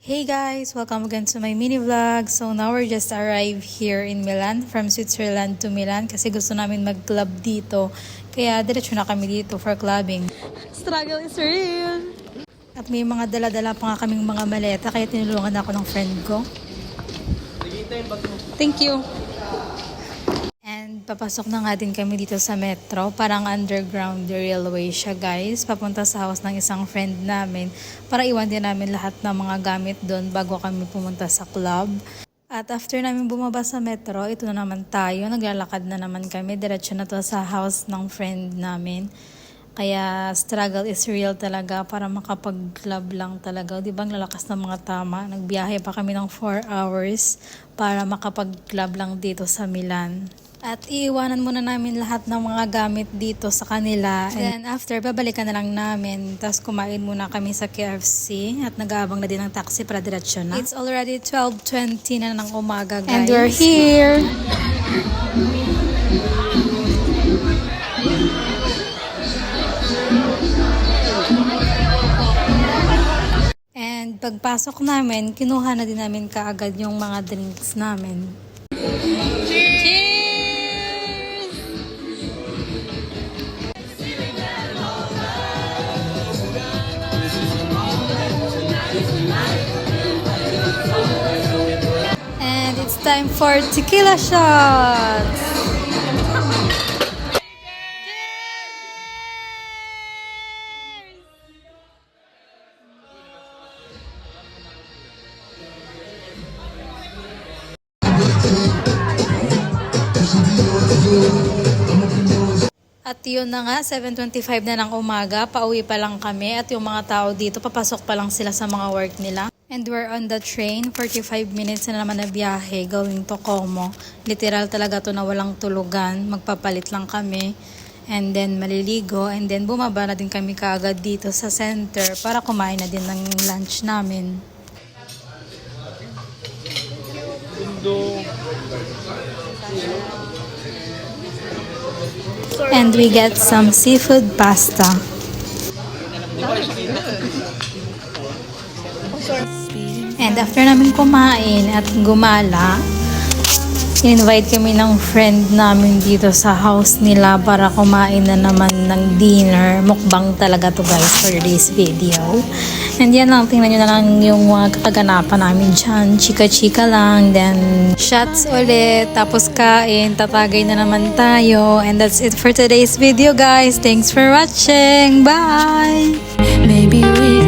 Hey guys! Welcome again to my mini vlog. So now we're just arrived here in Milan, from Switzerland to Milan kasi gusto namin mag-club dito. Kaya diretso na kami dito for clubbing. Struggle is real! At may mga dala-dala pa nga kaming mga maleta kaya tinulungan ako ng friend ko. Thank you! And papasok na nga din kami dito sa metro. Parang underground railway siya guys. Papunta sa house ng isang friend namin para iwan din namin lahat ng mga gamit doon bago kami pumunta sa club. At after namin bumaba sa metro, ito na naman tayo. Naglalakad na naman kami. Diretso na to sa house ng friend namin. Kaya struggle is real talaga para makapag-club lang talaga. Di ba ang lalakas ng mga tama? Nagbiyahe pa kami ng 4 hours para makapag-club lang dito sa Milan. At iiwanan muna namin lahat ng mga gamit dito sa kanila. And then after, babalikan na lang namin. Tapos kumain muna kami sa KFC. At nag-aabang na din ng taxi para diretsyo na. It's already 12:20 na ng umaga guys. And we're here! And pagpasok namin, kinuha na din namin kaagad yung mga drinks namin. And it's time for tequila shots! At yun na nga, 7:25 na ng umaga, pauwi pa lang kami at yung mga tao dito, papasok pa lang sila sa mga work nila. And we're on the train, 45 minutes na naman na biyahe going to Como. Literal talaga to na walang tulugan, magpapalit lang kami. And then maliligo, and then bumaba na din kami kaagad dito sa center para kumain na din ng lunch namin. And we get some seafood pasta. And after namin kumain at gumala, invite kami ng friend namin dito sa house nila para kumain na naman ng dinner. Mukbang talaga to guys for this video. And yan lang, tingnan nyo na lang yung mga kaganapan namin dyan. Chika-chika lang, then shots ulit, tapos kain, tatagay na naman tayo. And that's it for today's video guys. Thanks for watching. Bye! Maybe we